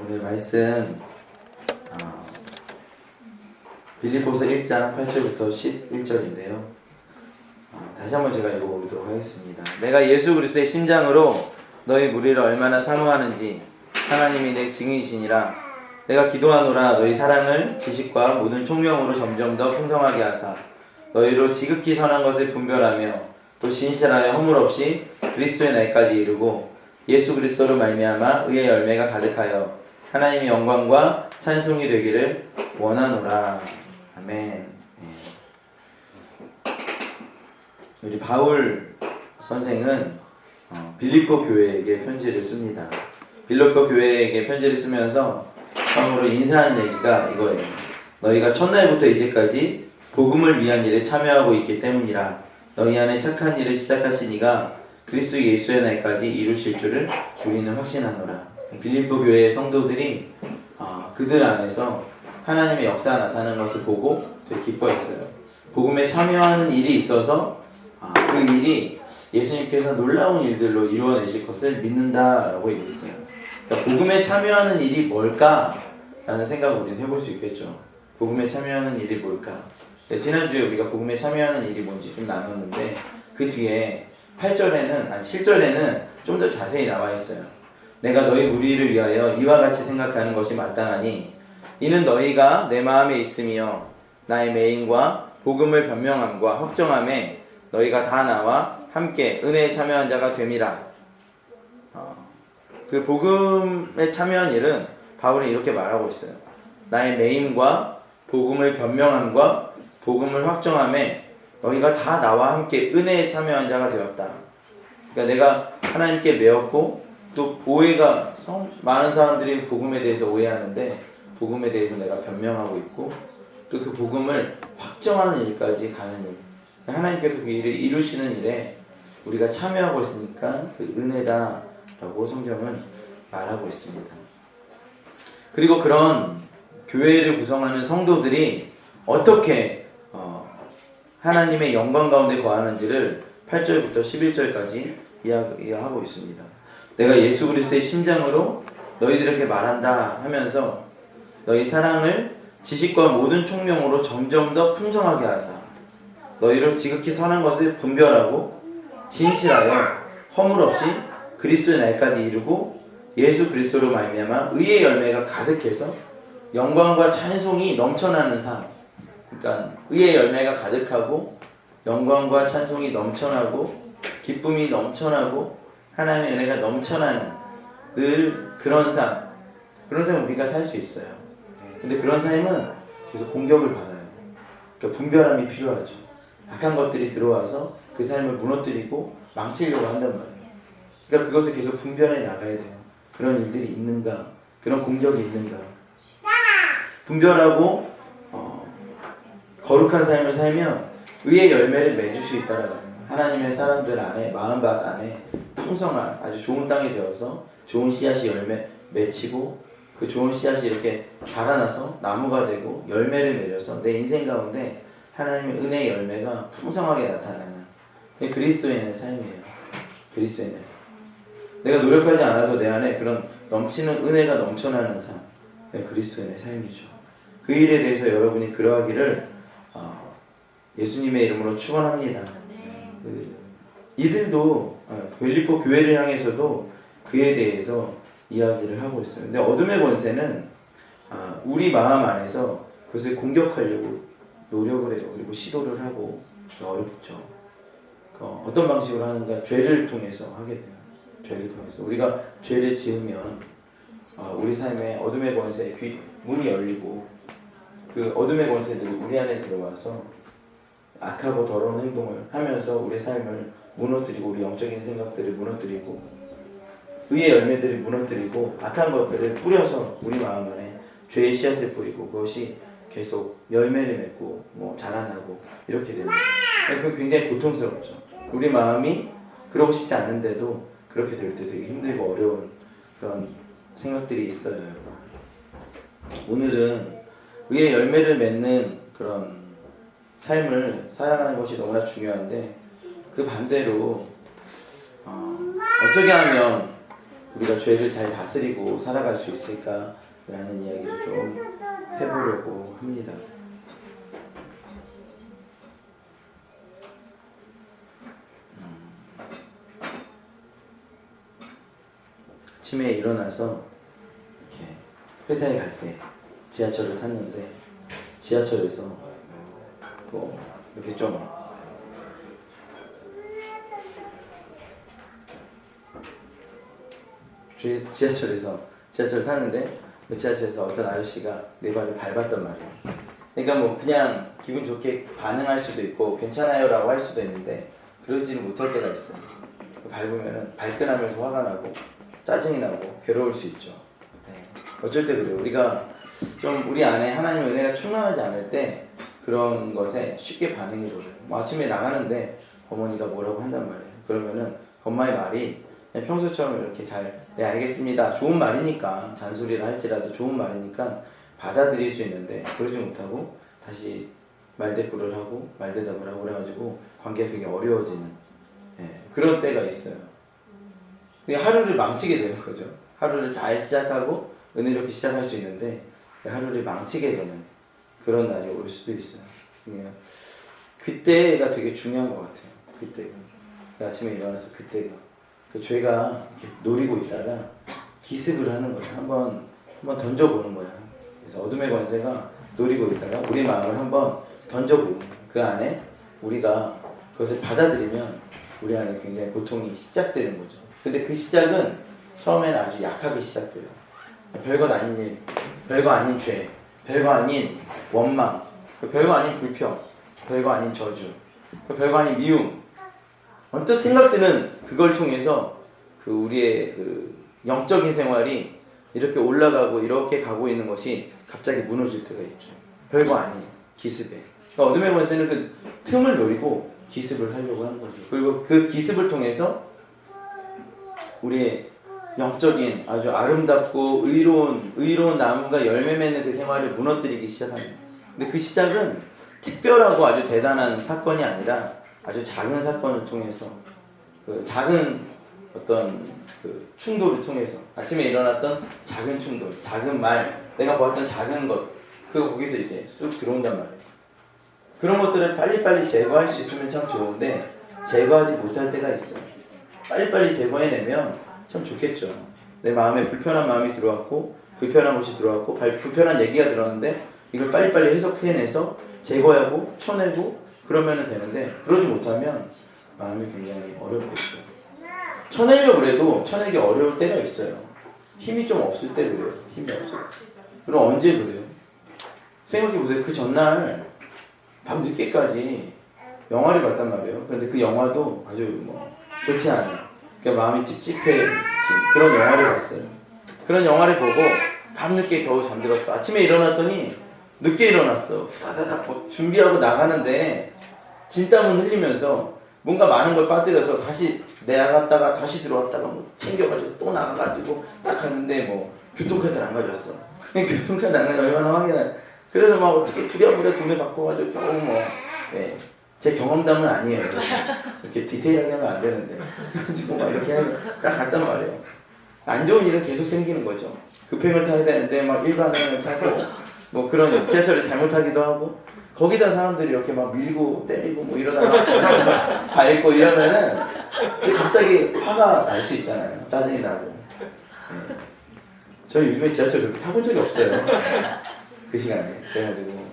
오늘 말씀 빌립보서 1장 8절부터 11절인데요. 다시 한번 제가 읽어보도록 하겠습니다. 내가 예수 그리스도의 심장으로 너희 무리를 얼마나 사모하는지 하나님이 내 증인이시니라. 내가 기도하노라. 너희 사랑을 지식과 모든 총명으로 점점 더 풍성하게 하사 너희로 지극히 선한 것을 분별하며 또 진실하여 허물 없이 그리스도의 날까지 이르고 예수 그리스도로 말미암아 의의 열매가 가득하여 하나님의 영광과 찬송이 되기를 원하노라. 아멘. 우리 바울 선생은 빌립보 교회에게 편지를 씁니다. 빌립보 교회에게 편지를 쓰면서 처음으로 인사하는 얘기가 이거예요. 너희가 첫날부터 이제까지 복음을 위한 일에 참여하고 있기 때문이라. 너희 안에 착한 일을 시작하시니가 그리스도 예수의 날까지 이루실 줄을 우리는 확신하노라. 빌립보 교회의 성도들이 그들 안에서 하나님의 역사가 나타나는 것을 보고 되게 기뻐했어요. 복음에 참여하는 일이 있어서 그 일이 예수님께서 놀라운 일들로 이루어내실 것을 믿는다라고 얘기했어요. 그러니까 복음에 참여하는 일이 뭘까라는 생각을 우리는 해볼 수 있겠죠. 복음에 참여하는 일이 뭘까? 지난주에 우리가 복음에 참여하는 일이 뭔지 좀 나눴는데 그 뒤에 7절에는 좀 더 자세히 나와 있어요. 내가 너희 무리를 위하여 이와 같이 생각하는 것이 마땅하니 이는 너희가 내 마음에 있으며 나의 매임과 복음을 변명함과 확정함에 너희가 다 나와 함께 은혜에 참여한 자가 됨이라. 그 복음에 참여한 일은 바울이 이렇게 말하고 있어요. 나의 매임과 복음을 변명함과 복음을 확정함에 너희가 다 나와 함께 은혜에 참여한 자가 되었다. 그러니까 내가 하나님께 매었고 또 오해가 많은 사람들이 복음에 대해서 오해하는데 복음에 대해서 내가 변명하고 있고 또 그 복음을 확정하는 일까지 가는 일. 하나님께서 그 일을 이루시는 일에 우리가 참여하고 있으니까 그 은혜다라고 성경은 말하고 있습니다. 그리고 그런 교회를 구성하는 성도들이 어떻게 하나님의 영광 가운데 거하는지를 8절부터 11절까지 이야기하고 있습니다. 내가 예수 그리스도의 심장으로 너희들에게 말한다 하면서 너희 사랑을 지식과 모든 총명으로 점점 더 풍성하게 하사 너희로 지극히 선한 것을 분별하고 진실하여 허물 없이 그리스도의 날까지 이루고 예수 그리스도로 말미암아 의의 열매가 가득해서 영광과 찬송이 넘쳐나는 삶. 그러니까 의의 열매가 가득하고 영광과 찬송이 넘쳐나고 기쁨이 넘쳐나고 하나님의 은혜가 넘쳐나는 늘 그런 삶. 그런 삶을 우리가 살 수 있어요. 근데 그런 삶은 계속 공격을 받아요. 그러니까 분별함이 필요하죠. 악한 것들이 들어와서 그 삶을 무너뜨리고 망치려고 한단 말이에요. 그러니까 그것을 계속 분별해 나가야 돼요. 그런 일들이 있는가? 그런 공격이 있는가? 분별하고 거룩한 삶을 살면 의의 열매를 맺을 수 있다라는 거예요. 하나님의 사람들 안에 마음밭 안에 풍성한 아주 좋은 땅이 되어서 좋은 씨앗이 열매 맺히고 그 좋은 씨앗이 이렇게 자라나서 나무가 되고 열매를 맺어서 내 인생 가운데 하나님의 은혜의 열매가 풍성하게 나타나는 그리스도인의 삶이에요. 그리스도인의 삶. 내가 노력하지 않아도 내 안에 그런 넘치는 은혜가 넘쳐나는 삶. 그리스도인의 삶이죠. 그 일에 대해서 여러분이 그러하기를 예수님의 이름으로 축원합니다. 이들도 빌립보 교회를 향해서도 그에 대해서 이야기를 하고 있어요. 근데 어둠의 권세는 우리 마음 안에서 그것을 공격하려고 노력을 해요. 그리고 시도를 하고 어렵죠. 어떤 방식으로 하는가? 죄를 통해서 하게 돼요. 죄를 통해서 우리가 죄를 지으면 우리 삶에 어둠의 권세의 문이 열리고 그 어둠의 권세들이 우리 안에 들어와서 악하고 더러운 행동을 하면서 우리 삶을 무너뜨리고 우리 영적인 생각들을 무너뜨리고 의의 열매들을 무너뜨리고 악한 것들을 뿌려서 우리 마음 안에 죄의 씨앗을 뿌리고 그것이 계속 열매를 맺고 자라나고 이렇게 됩니다. 그건 굉장히 고통스럽죠. 우리 마음이 그러고 싶지 않은데도 그렇게 될 때 되게 힘들고 어려운 그런 생각들이 있어요. 오늘은 의의 열매를 맺는 그런 삶을 살아가는 것이 너무나 중요한데 그 반대로 어떻게 하면 우리가 죄를 잘 다스리고 살아갈 수 있을까 라는 이야기를 좀 해보려고 합니다. 아침에 일어나서 이렇게 회사에 갈 때 지하철을 탔는데 지하철에서 뭐 이렇게 좀 지하철을 타는데 그 지하철에서 어떤 아저씨가 내 발을 밟았단 말이에요. 그러니까 뭐 그냥 기분 좋게 반응할 수도 있고 괜찮아요 라고 할 수도 있는데 그러지는 못할 때가 있어요. 밟으면 발끈하면서 화가 나고 짜증이 나고 괴로울 수 있죠. 네. 어쩔 때 그래요. 우리가 좀 우리 안에 하나님의 은혜가 충만하지 않을 때 그런 것에 쉽게 반응이 오래요. 뭐 아침에 나가는데 어머니가 뭐라고 한단 말이에요. 그러면은 엄마의 말이 그냥 평소처럼 이렇게 잘 네 알겠습니다. 좋은 말이니까 잔소리를 할지라도 좋은 말이니까 받아들일 수 있는데 그러지 못하고 다시 말대꾸를 하고 말대답을 하고 그래가지고 관계가 되게 어려워지는 그런 때가 있어요. 하루를 망치게 되는 거죠. 하루를 잘 시작하고 은혜롭게 시작할 수 있는데 하루를 망치게 되는 그런 날이 올 수도 있어요. 그때가 되게 중요한 것 같아요. 그때가 아침에 일어나서 그때가 그 죄가 이렇게 노리고 있다가 기습을 하는 거예요. 한번 던져보는 거야. 그래서 어둠의 권세가 노리고 있다가 우리 마음을 한번 던져보고 그 안에 우리가 그것을 받아들이면 우리 안에 굉장히 고통이 시작되는 거죠. 근데 그 시작은 처음에는 아주 약하게 시작돼요. 별것 아닌 일, 별거 아닌 죄, 별거 아닌 원망, 별거 아닌 불평, 별거 아닌 저주, 별거 아닌 미움. 언뜻 생각되는 그걸 통해서 그 우리의 그 영적인 생활이 이렇게 올라가고 이렇게 가고 있는 것이 갑자기 무너질 때가 있죠. 별거 아닌 기습에. 그러니까 어둠의 권세는 그 틈을 노리고 기습을 하려고 하는 거죠. 그리고 그 기습을 통해서 우리의 영적인 아주 아름답고 의로운 나무가 열매 맺는 그 생활을 무너뜨리기 시작합니다. 근데 그 시작은 특별하고 아주 대단한 사건이 아니라 아주 작은 사건을 통해서 그 작은 어떤 그 충돌을 통해서 아침에 일어났던 작은 충돌, 작은 말, 내가 보았던 작은 것, 그거 거기서 이제 쑥 들어온단 말이에요. 그런 것들을 빨리빨리 제거할 수 있으면 참 좋은데 제거하지 못할 때가 있어요. 빨리빨리 제거해내면 참 좋겠죠. 내 마음에 불편한 마음이 들어왔고 불편한 것이 들어왔고 불편한 얘기가 들어왔는데 이걸 빨리빨리 해석해내서 제거하고 쳐내고 그러면 되는데 그러지 못하면 마음이 굉장히 어렵겠죠. 쳐내려고 그래도 쳐내기 어려울 때가 있어요. 힘이 좀 없을 때 그래요. 힘이 없어요. 그럼 언제 그래요? 생각해보세요. 그 전날 밤늦게까지 영화를 봤단 말이에요. 그런데 그 영화도 아주 뭐 좋지 않아요. 그러니까 마음이 찝찝해 그런 영화를 봤어요. 그런 영화를 보고 밤늦게 겨우 잠들었어. 아침에 일어났더니 늦게 일어났어. 후다다닥 뭐 준비하고 나가는데 진땀을 흘리면서 뭔가 많은 걸 빠뜨려서 다시 나갔다가 다시 들어왔다가 뭐 챙겨가지고 또 나가가지고 딱 갔는데 뭐 교통카드를 안 가져왔어. 교통카드 안 가져 얼마나 화가 그래서 막 어떻게 부랴부랴 돈을 바꿔가지고 겨우 뭐 제 경험담은 아니에요. 이렇게 디테일하게 하면 안 되는데 그래가지고 막 이렇게 딱 갔단 말이에요. 안 좋은 일은 계속 생기는 거죠. 급행을 타야 되는데 막 일반행을 타고 뭐 그런 지하철을 잘못 타기도 하고 거기다 사람들이 이렇게 막 밀고 때리고 뭐 이러다가 밟고 이러면은 갑자기 화가 날 수 있잖아요. 짜증이 나고. 저는 요즘에 지하철 그렇게 타본 적이 없어요. 그 시간에. 그래가지고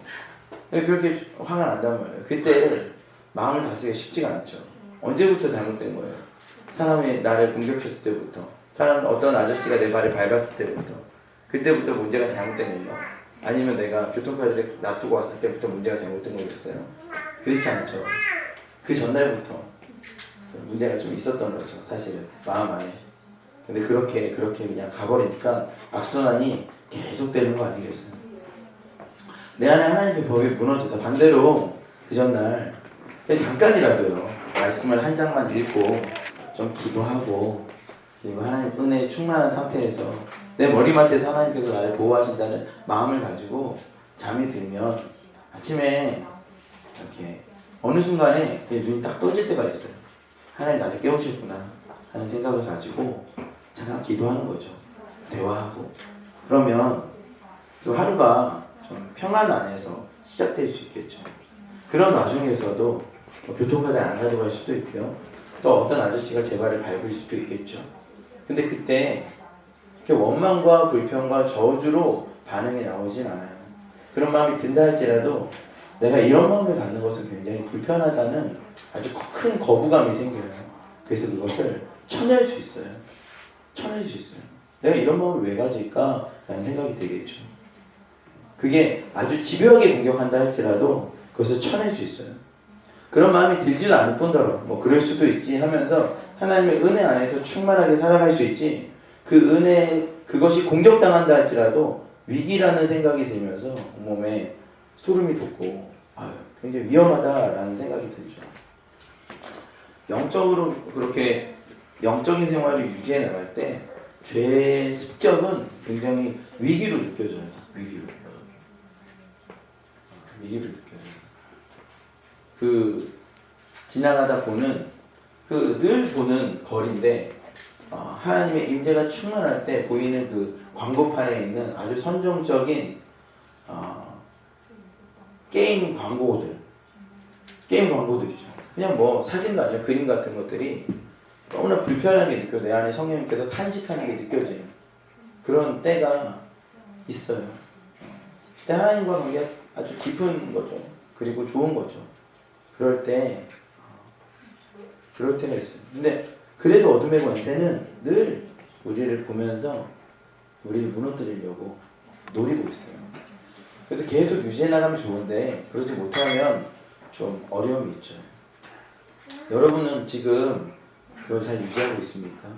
그렇게 화가 난단 말이에요. 그때 마음을 다스리기가 쉽지가 않죠. 언제부터 잘못된 거예요? 사람이 나를 공격했을 때부터 어떤 아저씨가 내 발을 밟았을 때부터 그때부터 문제가 잘못된 거예요? 아니면 내가 교통카드를 놔두고 왔을 때부터 문제가 잘못된 거겠어요? 그렇지 않죠. 그 전날부터 문제가 좀 있었던 거죠. 사실은 마음 안에. 근데 그렇게 그냥 가버리니까 악순환이 계속되는 거 아니겠어요? 내 안에 하나님의 법이 무너지다. 반대로 그 전날 잠깐이라도요. 말씀을 한 장만 읽고 좀 기도하고 그리고 하나님 은혜에 충만한 상태에서 내 머리맡에서 하나님께서 나를 보호하신다는 마음을 가지고 잠이 들면 아침에 이렇게 어느 순간에 눈이 딱 떠질 때가 있어요. 하나님 나를 깨우셨구나 하는 생각을 가지고 참 하나 기도하는 거죠. 대화하고. 그러면 좀 하루가 좀 평안 안에서 시작될 수 있겠죠. 그런 와중에서도 뭐 교통카드 안 가져갈 수도 있고요. 또 어떤 아저씨가 제 발을 밟을 수도 있겠죠. 근데 그때 원망과 불평과 저주로 반응이 나오진 않아요. 그런 마음이 든다 할지라도 내가 이런 마음을 갖는 것은 굉장히 불편하다는 아주 큰 거부감이 생겨요. 그래서 그것을 쳐낼 수 있어요. 쳐낼 수 있어요. 내가 이런 마음을 왜 가질까? 라는 생각이 들겠죠. 그게 아주 집요하게 공격한다 할지라도 그것을 쳐낼 수 있어요. 그런 마음이 들지도 않을 뿐더러 뭐 그럴 수도 있지 하면서 하나님의 은혜 안에서 충만하게 살아갈 수 있지, 그 은혜 그것이 공격당한다 할지라도 위기라는 생각이 들면서 온몸에 소름이 돋고 굉장히 위험하다라는 생각이 들죠. 영적으로 그렇게 영적인 생활을 유지해 나갈 때 죄의 습격은 굉장히 위기로 느껴져요. 위기로 느껴져요. 지나가다 보는 늘 보는 거리인데 하나님의 임재가 충만할 때 보이는 그 광고판에 있는 아주 선정적인 게임 광고들이죠. 그냥 뭐 사진도 아니라 그림 같은 것들이 너무나 불편하게 느껴져. 내 안에 성령님께서 탄식하는 게 느껴지는 그런 때가 있어요. 근데 하나님과 관계가 아주 깊은 거죠. 그리고 좋은 거죠. 그럴 때가 있어요. 근데 그래도 어둠의 권세는 늘 우리를 보면서 우리를 무너뜨리려고 노리고 있어요. 그래서 계속 유지해 나가면 좋은데 그러지 못하면 좀 어려움이 있죠. 여러분은 지금 그걸 잘 유지하고 있습니까?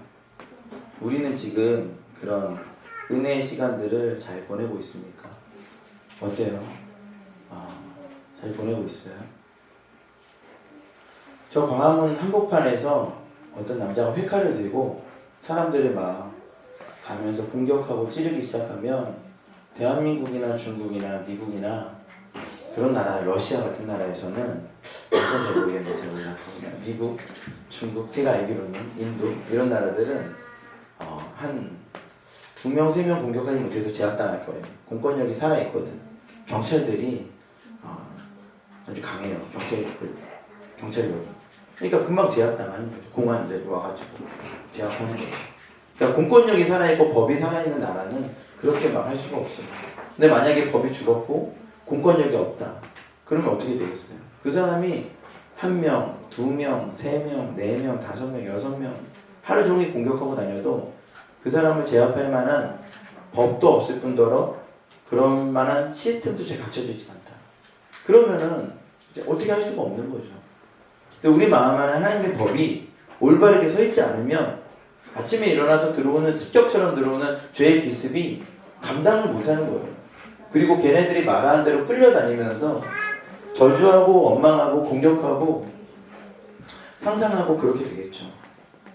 우리는 지금 그런 은혜의 시간들을 잘 보내고 있습니까? 어때요? 잘 보내고 있어요? 저 광화문 한복판에서 어떤 남자가 회칼을 들고 사람들을 막 가면서 공격하고 찌르기 시작하면 대한민국이나 중국이나 미국이나 그런 나라, 러시아 같은 나라에서는 잘 모르겠는데 잘 몰라서 미국, 중국, 제가 알기로는 인도 이런 나라들은 한 2명, 3명 공격하지 못해서 제압당할 거예요. 공권력이 살아있거든. 경찰들이 아주 강해요. 경찰력이. 그러니까 금방 제압당하는 거예요. 공안들 와가지고 제압하는 거예요. 그러니까 공권력이 살아있고 법이 살아있는 나라는 그렇게 막 할 수가 없어요. 근데 만약에 법이 죽었고 공권력이 없다. 그러면 어떻게 되겠어요? 그 사람이 1명, 2명, 3명, 4명, 5명, 6명 하루 종일 공격하고 다녀도 그 사람을 제압할 만한 법도 없을 뿐더러 그런 만한 시스템도 잘 갖춰지지 않다. 그러면은 이제 어떻게 할 수가 없는 거죠. 근데 우리 마음 안에 하나님의 법이 올바르게 서 있지 않으면 아침에 일어나서 들어오는 습격처럼 들어오는 죄의 기습이 감당을 못하는 거예요. 그리고 걔네들이 말하는 대로 끌려다니면서 저주하고 원망하고 공격하고 상상하고 그렇게 되겠죠.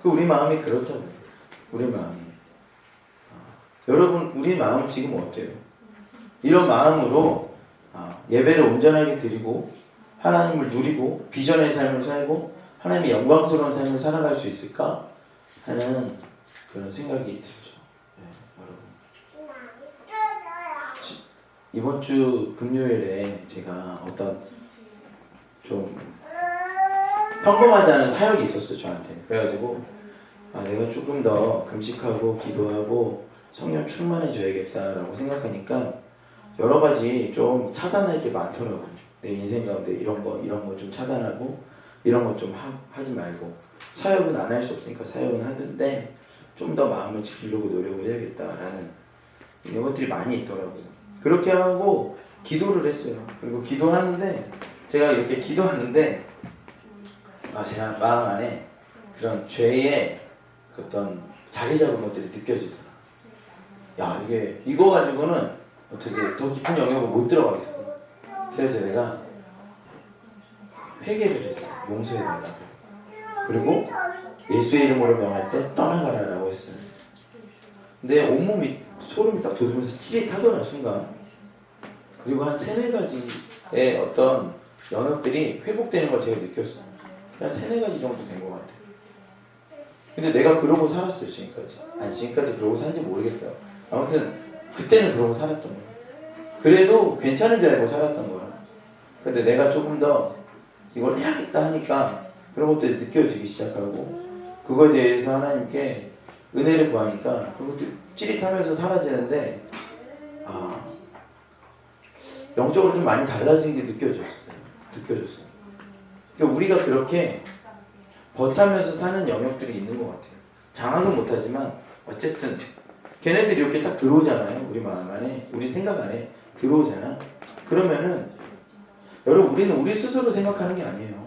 우리 마음이 그렇다고요. 우리 마음이. 여러분 우리 마음 지금 어때요? 이런 마음으로 예배를 온전하게 드리고 하나님을 누리고 비전의 삶을 살고 하나님의 영광스러운 삶을 살아갈 수 있을까 하는 그런 생각이 들죠. 네, 여러분. 이번 주 금요일에 제가 어떤 좀 평범하지 않은 사역이 있었어요. 저한테. 그래가지고 내가 조금 더 금식하고 기도하고 성령 충만해져야겠다라고 생각하니까 여러 가지 좀 차단할 게 많더라고요. 내 인생 가운데 이런 거 좀 차단하고 이런 거 좀 하지 말고 사역은 안 할 수 없으니까 사역은 하는데 좀 더 마음을 지키려고 노력을 해야겠다라는 이런 것들이 많이 있더라고요. 그렇게 하고 기도를 했어요. 그리고 기도하는데 제가 이렇게 기도하는데 제가 마음 안에 그런 죄의 어떤 자리 잡은 것들이 느껴지더라. 이거 가지고는 어떻게 더 깊은 영역을 못 들어가겠어. 그래서 내가 회개를 했어요. 용서해달라고. 그리고 예수의 이름으로 명할 때 떠나가라라고 했어요. 근데 온몸이 소름이 딱 돋으면서 찌릿하더라 순간. 그리고 한 3-4가지의 어떤 영역들이 회복되는 걸 제가 느꼈어요. 한 3-4가지 정도 된 것 같아요. 근데 내가 그러고 살았어요, 지금까지. 아니, 지금까지 그러고 산지 모르겠어요. 아무튼 그때는 그러고 살았던 거예요. 그래도 괜찮은 줄 알고 살았던 거야. 근데 내가 조금 더 이걸 해야겠다 하니까 그런 것들이 느껴지기 시작하고, 그거에 대해서 하나님께 은혜를 구하니까 그것도 찌릿하면서 사라지는데, 영적으로 좀 많이 달라진 게 느껴졌어요. 그러니까 우리가 그렇게 버타면서 사는 영역들이 있는 것 같아요. 장악은 못하지만 어쨌든 걔네들이 이렇게 딱 들어오잖아요. 우리 마음 안에, 우리 생각 안에 들어오잖아. 그러면은 여러분, 우리는 우리 스스로 생각하는 게 아니에요.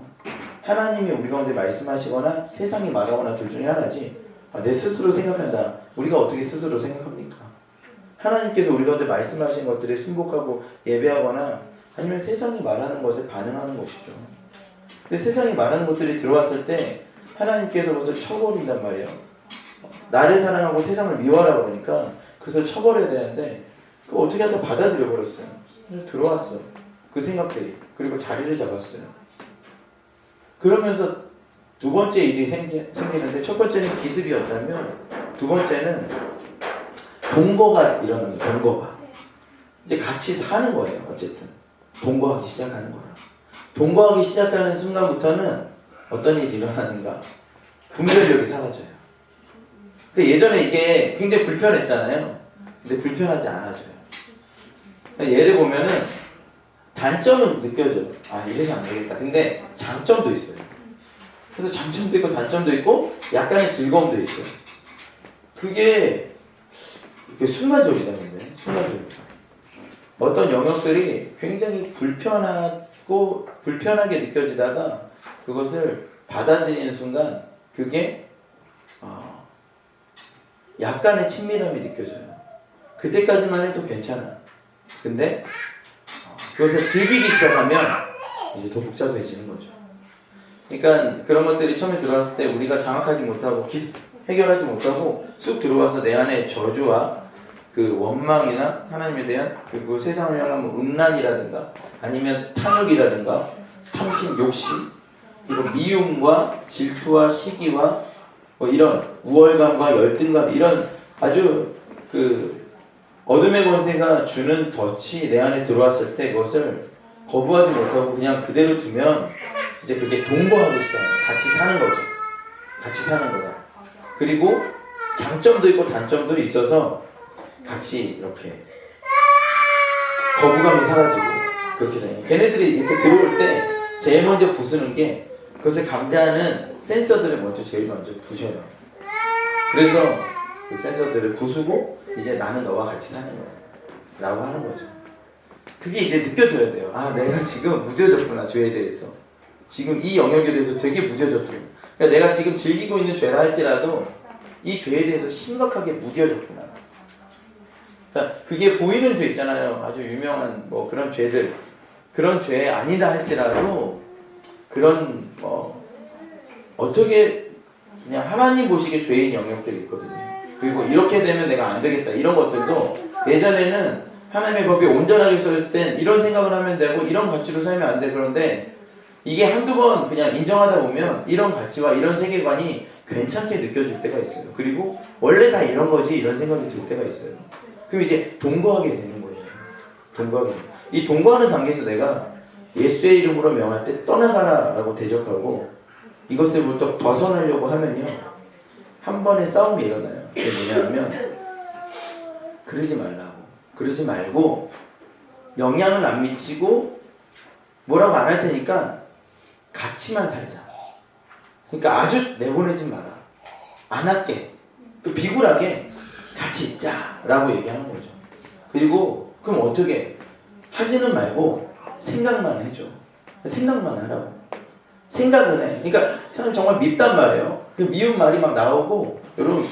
하나님이 우리 가운데 말씀하시거나 세상이 말하거나 둘 중에 하나지. 내 스스로 생각한다. 우리가 어떻게 스스로 생각합니까? 하나님께서 우리 가운데 말씀하신 것들에 순복하고 예배하거나 아니면 세상이 말하는 것에 반응하는 것이죠. 근데 세상이 말하는 것들이 들어왔을 때 하나님께서 그것을 쳐버린단 말이에요. 나를 사랑하고 세상을 미워하라 그러니까 그것을 쳐버려야 되는데 그걸 어떻게 하다 받아들여 버렸어요. 들어왔어, 그 생각들이. 그리고 자리를 잡았어요. 그러면서 두 번째 일이 생기는데, 첫 번째는 기습이었다면 두 번째는 동거가 일어납니다. 동거가. 이제 같이 사는 거예요. 어쨌든 동거하기 시작하는 거예요. 동거하기 시작하는 순간부터는 어떤 일이 일어나는가? 분별력이 사라져요. 예전에 이게 굉장히 불편했잖아요. 근데 불편하지 않아져요. 예를 보면은 단점은 느껴져요. 이래서 안 되겠다. 근데 장점도 있어요. 그래서 장점도 있고 단점도 있고 약간의 즐거움도 있어요. 그게 순간적이다. 근데 순간적이다. 어떤 영역들이 굉장히 불편하게 느껴지다가 그것을 받아들이는 순간 그게 약간의 친밀함이 느껴져요. 그때까지만 해도 괜찮아. 근데 그것을 즐기기 시작하면 이제 더 복잡해지는 거죠. 그러니까 그런 것들이 처음에 들어왔을 때 우리가 장악하지 못하고 해결하지 못하고 쑥 들어와서 내 안에 저주와 그 원망이나 하나님에 대한 그리고 세상을 향한 음란이라든가 아니면 탐욕이라든가 탐심, 욕심, 그리고 미움과 질투와 시기와 이런 우월감과 열등감, 이런 아주 어둠의 권세가 주는 덫이 내 안에 들어왔을 때 그것을 거부하지 못하고 그냥 그대로 두면 이제 그게 동거하기 시작해요. 같이 사는 거죠. 같이 사는 거다. 그리고 장점도 있고 단점도 있어서 같이 이렇게 거부감이 사라지고 그렇게 돼요. 걔네들이 이렇게 들어올 때 제일 먼저 부수는 게 그것을 감지하는 센서들을 제일 먼저 부셔요. 그래서 그 센서들을 부수고 이제 나는 너와 같이 사는 거야 라고 하는 거죠. 그게 이제 느껴져야 돼요. 내가 지금 무뎌졌구나. 죄에 대해서 지금 이 영역에 대해서 되게 무뎌졌구나. 그러니까 내가 지금 즐기고 있는 죄라 할지라도 이 죄에 대해서 심각하게 무뎌졌구나. 그러니까 그게 보이는 죄 있잖아요. 아주 유명한 그런 죄들, 그런 죄 아니다 할지라도 그런 어떻게 그냥 하나님 보시기에 죄인 영역들이 있거든요. 그리고 이렇게 되면 내가 안 되겠다 이런 것들도 예전에는 하나님의 법이 온전하게 써있을 땐 이런 생각을 하면 되고 이런 가치로 살면 안 돼. 그런데 이게 한두 번 그냥 인정하다 보면 이런 가치와 이런 세계관이 괜찮게 느껴질 때가 있어요. 그리고 원래 다 이런 거지 이런 생각이 들 때가 있어요. 그럼 이제 동거하게 되는 거예요. 동거하게. 이 동거하는 단계에서 내가 예수의 이름으로 명할 때 떠나가라 라고 대적하고 이것을부터 벗어나려고 하면요, 한 번의 싸움이 일어나요. 그게 뭐냐면 그러지 말고 영향을 안 미치고 뭐라고 안 할 테니까 같이만 살자. 그러니까 아주 내보내지 마라. 안 할게. 비굴하게 같이 있자 라고 얘기하는 거죠. 그리고 그럼 어떻게 하지는 말고 생각만 해줘. 생각만 하라고. 생각은 해. 그러니까 사람 정말 밉단 말이에요. 그 미운 말이 막 나오고, 여러분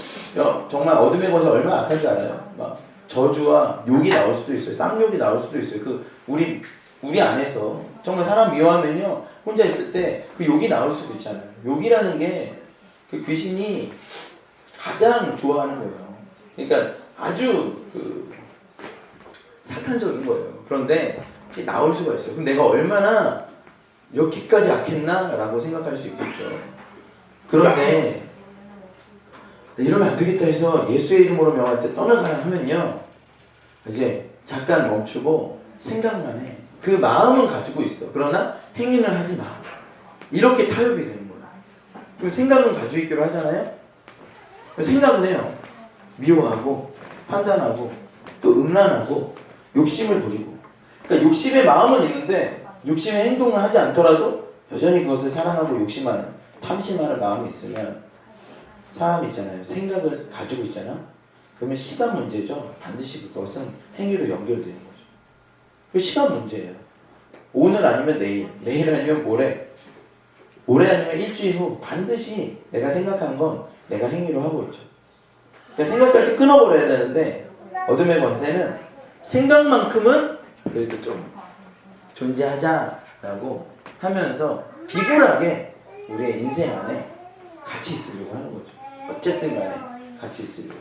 정말 어둠의 권세 얼마나 악한지 알아요? 막 저주와 욕이 나올 수도 있어요. 쌍욕이 나올 수도 있어요. 우리 안에서 정말 사람 미워하면요, 혼자 있을 때 그 욕이 나올 수도 있잖아요. 욕이라는 게 그 귀신이 가장 좋아하는 거예요. 그러니까 아주 사탄적인 거예요. 그런데 이게 나올 수가 있어요. 그럼 내가 얼마나 여기까지 악했나? 라고 생각할 수 있겠죠. 그런데 이러면 안 되겠다 해서 예수의 이름으로 명할 때 떠나가라 하면요, 이제 잠깐 멈추고 생각만 해. 그 마음은 가지고 있어. 그러나 행위는 하지 마. 이렇게 타협이 되는 거야. 그럼 생각은 가지고 있기로 하잖아요. 생각은 해요. 미워하고 판단하고 또 음란하고 욕심을 부리고. 그러니까 욕심의 마음은 있는데 욕심의 행동을 하지 않더라도 여전히 그것을 사랑하고 욕심하는, 탐심하는 마음이 있으면 사람이 있잖아요. 생각을 가지고 있잖아. 그러면 시간 문제죠. 반드시 그것은 행위로 연결되는 거죠. 그 시간 문제예요. 오늘 아니면 내일, 내일 아니면 모레, 모레 아니면 일주일 후 반드시 내가 생각한 건 내가 행위로 하고 있죠. 그러니까 생각까지 끊어버려야 되는데 어둠의 권세는 생각만큼은 그래도 좀 존재하자라고 하면서 비굴하게 우리의 인생 안에 같이 있으려고 하는 거죠. 어쨌든 간에 같이 있으려고.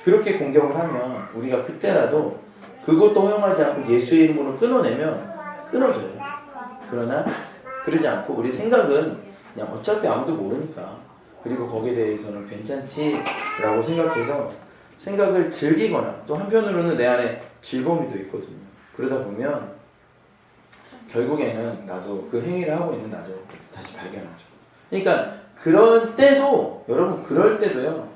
그렇게 공격을 하면 우리가 그때라도 그것도 허용하지 않고 예수의 이름으로 끊어내면 끊어져요. 그러나 그러지 않고 우리 생각은 그냥 어차피 아무도 모르니까, 그리고 거기에 대해서는 괜찮지라고 생각해서 생각을 즐기거나, 또 한편으로는 내 안에 즐거움이 또 있거든요. 그러다 보면 결국에는 나도 그 행위를 하고 있는 나도 다시 발견하죠. 그러니까 그럴 때도, 여러분 그럴 때도요,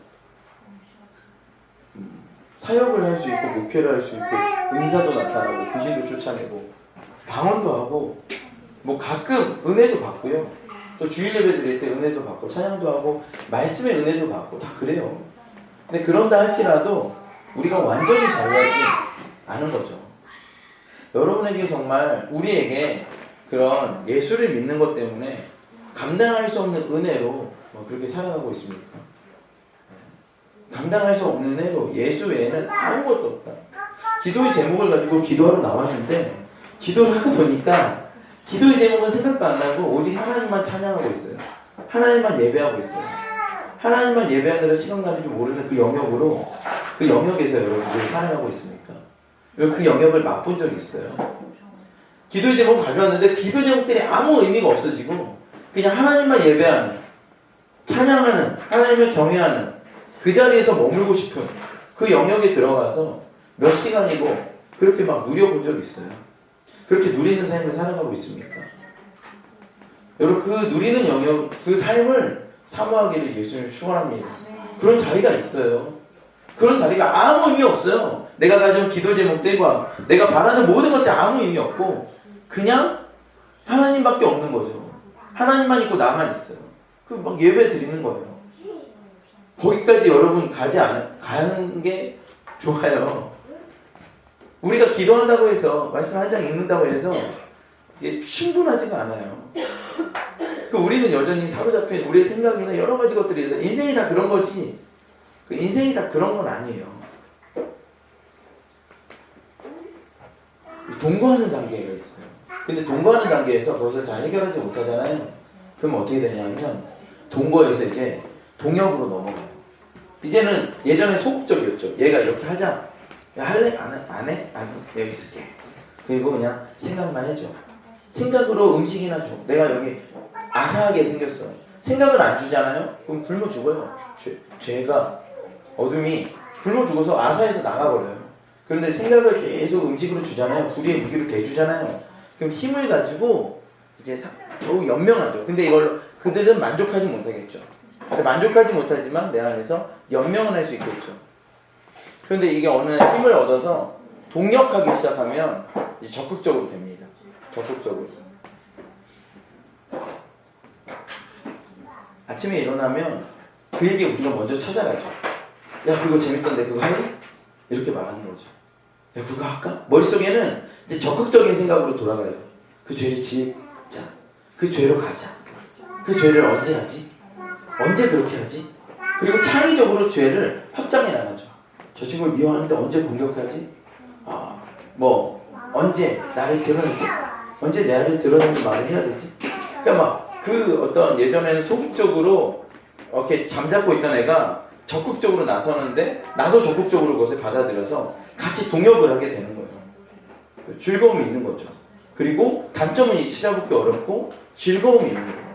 사역을 할 수 있고 목회를 할 수 있고 은사도 나타나고 귀신도 쫓아내고 방언도 하고 뭐 가끔 은혜도 받고요. 또 주일 예배 드릴 때 은혜도 받고 찬양도 하고 말씀의 은혜도 받고 다 그래요. 근데 그런다 할지라도 우리가 완전히 자유하지 않은 거죠. 여러분에게 정말 우리에게 그런 예수를 믿는 것 때문에 감당할 수 없는 은혜로 그렇게 살아가고 있습니까? 감당할 수 없는 은혜로 예수 외에는 아무것도 없다. 기도의 제목을 가지고 기도하러 나왔는데 기도를 하다 보니까 기도의 제목은 생각도 안 나고 오직 하나님만 찬양하고 있어요. 하나님만 예배하고 있어요. 하나님만 예배하느라 시간 가는 줄 모르는 그 영역으로, 그 영역에서 여러분들이 살아가고 있습니까? 그리고 그 영역을 맛본 적이 있어요. 기도의 제목을 가져왔는데 기도 제목들이 아무 의미가 없어지고 그냥 하나님만 예배하는, 찬양하는, 하나님을 경외하는 그 자리에서 머물고 싶은 그 영역에 들어가서 몇 시간이고 그렇게 막 누려본 적이 있어요. 그렇게 누리는 삶을 살아가고 있습니까? 여러분 그 누리는 영역, 그 삶을 사모하기를 예수님을 축원합니다. 그런 자리가 있어요. 그런 자리가 아무 의미 없어요. 내가 가진 기도 제목들과 내가 바라는 모든 것들 아무 의미 없고 그냥 하나님밖에 없는 거죠. 하나님만 있고 나만 있어요. 그 막 예배 드리는 거예요. 거기까지 여러분 가는 게 좋아요. 우리가 기도한다고 해서 말씀 한 장 읽는다고 해서 이게 충분하지가 않아요. 그 우리는 여전히 사로잡힌 우리의 생각이나 여러 가지 것들이 있어요. 인생이 다 그런 거지. 그 인생이 다 그런 건 아니에요. 동거하는 단계가 있어요. 근데 동거하는 단계에서 그것을 잘 해결하지 못하잖아요. 그럼 어떻게 되냐면 동거에서 이제 동역으로 넘어가요. 이제는 예전에 소극적이었죠. 얘가 이렇게 하자. 야, 할래? 안 해? 아니, 여기 있을게. 그리고 그냥 생각만 해줘. 생각으로 음식이나 줘. 내가 여기 아사하게 생겼어. 생각을 안 주잖아요? 그럼 굶어 죽어요. 죄가, 어둠이 굶어 죽어서 아사에서 나가버려요. 그런데 생각을 계속 음식으로 주잖아요. 불의의 무기로 대주잖아요. 그럼 힘을 가지고 이제 더욱 연명하죠. 근데 이걸 그들은 만족하지 못하겠죠. 만족하지 못하지만 내 안에서 연명은 할 수 있겠죠. 그런데 이게 어느 날 힘을 얻어서 동역하기 시작하면 이제 적극적으로 됩니다. 적극적으로. 아침에 일어나면 그에게 우리가 먼저 찾아가죠. 야, 그거 재밌던데 그거 할래? 이렇게 말하는 거죠. 야, 그거 할까? 머릿속에는 이제 적극적인 생각으로 돌아가요. 그 죄를 지자. 그 죄로 가자. 그 죄를 언제 하지? 언제 그렇게 하지? 그리고 창의적으로 죄를 확장해 나가죠. 저 친구를 미워하는데 언제 공격하지? 언제 나를 드러내지? 언제 나를 드러내는 말을 해야 되지? 그러니까 막 그 어떤 예전에는 소극적으로 이렇게 잠자고 있던 애가 적극적으로 나서는데 나도 적극적으로 그것을 받아들여서 같이 동역을 하게 되는 거예요. 즐거움이 있는 거죠. 그리고 단점은 이 찾아보기 어렵고 즐거움이 있는 거예요.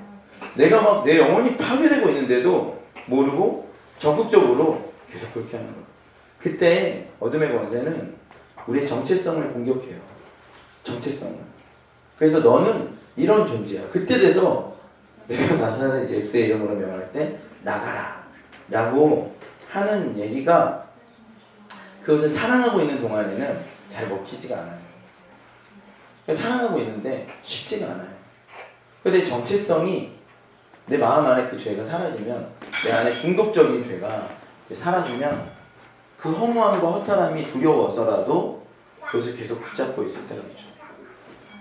내가 막 내 영혼이 파괴되고 있는데도 모르고 적극적으로 계속 그렇게 하는 거예요. 그때 어둠의 권세는 우리의 정체성을 공격해요. 정체성을. 그래서 너는 이런 존재야. 그때 돼서 내가 나사렛 예수의 이름으로 명할 때 나가라 라고 하는 얘기가 그것을 사랑하고 있는 동안에는 잘 먹히지가 않아요. 사랑하고 있는데 쉽지가 않아요. 근데 정체성이 내 마음 안에 그 죄가 사라지면, 내 안에 중독적인 죄가 이제 사라지면 그 허무함과 허탈함이 두려워서라도 그것을 계속 붙잡고 있을 때가 있죠.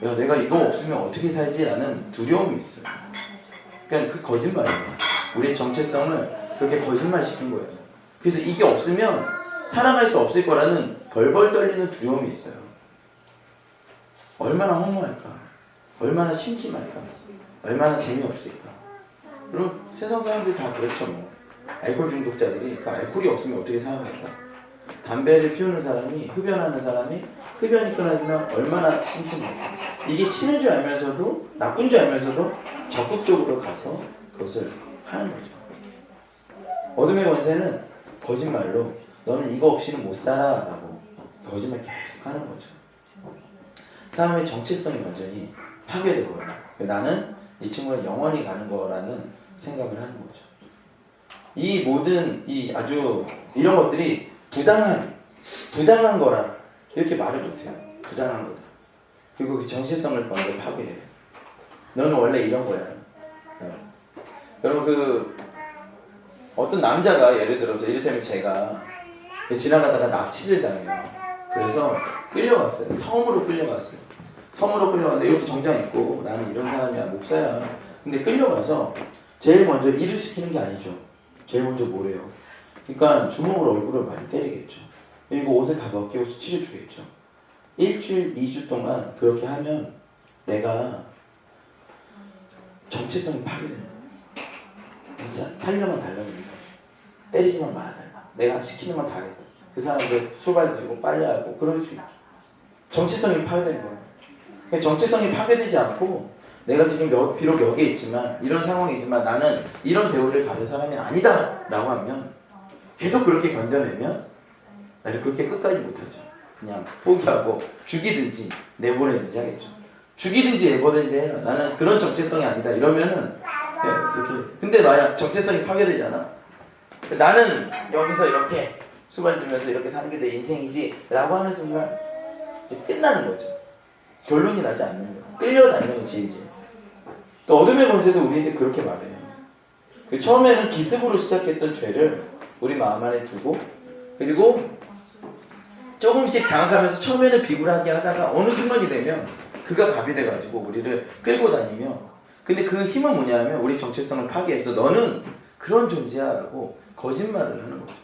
야, 내가 이거 없으면 어떻게 살지? 라는 두려움이 있어요. 그러니까 그 거짓말이에요. 우리의 정체성을 그렇게 거짓말시킨 거예요. 그래서 이게 없으면 살아갈 수 없을 거라는 벌벌 떨리는 두려움이 있어요. 얼마나 허무할까? 얼마나 심심할까? 얼마나 재미없을까? 그리고 세상 사람들이 다 그렇죠. 뭐. 알코올 중독자들이 그 알코올이 없으면 어떻게 살아갈까? 담배를 피우는 사람이, 흡연하는 사람이 흡연이 끊어지면 얼마나 심심할까? 이게 싫은 줄 알면서도, 나쁜 줄 알면서도 적극적으로 가서 그것을 하는 거죠. 어둠의 권세는 거짓말로 너는 이거 없이는 못 살아 라고 거짓말 계속 하는 거죠. 사람의 정체성이 완전히 파괴되고요. 나는 이 친구는 영원히 가는 거라는 생각을 하는 거죠. 이 모든 아주 이런 것들이 부당한 거라 이렇게 말을 못해요. 부당한 거다. 그리고 그 정체성을 먼저 파괴해요. 너는 원래 이런 거야. 여러분 어떤 남자가 예를 들어서 이를테면 제가 지나가다가 납치를 당해요. 그래서 끌려갔어요. 섬으로 끌려갔어요. 섬으로 끌려갔는데 이렇게 정장 입고 나는 이런 사람이야, 목사야. 근데 끌려가서 제일 먼저 일을 시키는 게 아니죠. 제일 먼저 뭐래요? 그러니까 주먹으로 얼굴을 많이 때리겠죠. 그리고 옷을 다 벗기고 수치를 주겠죠. 일주일, 2주 동안 그렇게 하면 내가 정체성이 파괴되는 거예요. 살려만 달라는 거죠. 때리지만 말아달라. 내가 시키는 건 다 하겠다. 그 사람들 수발 들고 빨래하고 그럴 수 있죠. 정체성이 파괴된 거예요. 그러니까 정체성이 파괴되지 않고 내가 지금 비록 여기에 있지만 이런 상황이지만 나는 이런 대우를 받은 사람이 아니다 라고 하면 계속 그렇게 견뎌내면 나를 그렇게 끝까지 못하죠. 그냥 포기하고 죽이든지 내보내든지 하겠죠. 죽이든지 내보내든지 해요. 나는 그런 정체성이 아니다 이러면은 그렇게. 근데 만약 정체성이 파괴되잖아. 나는 여기서 이렇게 수발 들면서 이렇게 사는 게 내 인생이지 라고 하는 순간 끝나는 거죠. 결론이 나지 않는 거예요. 끌려다니는 건 지이지. 또 어둠의 권세도 우리한테 그렇게 말해요. 처음에는 기습으로 시작했던 죄를 우리 마음 안에 두고 그리고 조금씩 장악하면서 처음에는 비굴하게 하다가 어느 순간이 되면 그가 갑이 돼가지고 우리를 끌고 다니며, 근데 그 힘은 뭐냐면 우리 정체성을 파괴해서 너는 그런 존재야 라고 거짓말을 하는 거죠.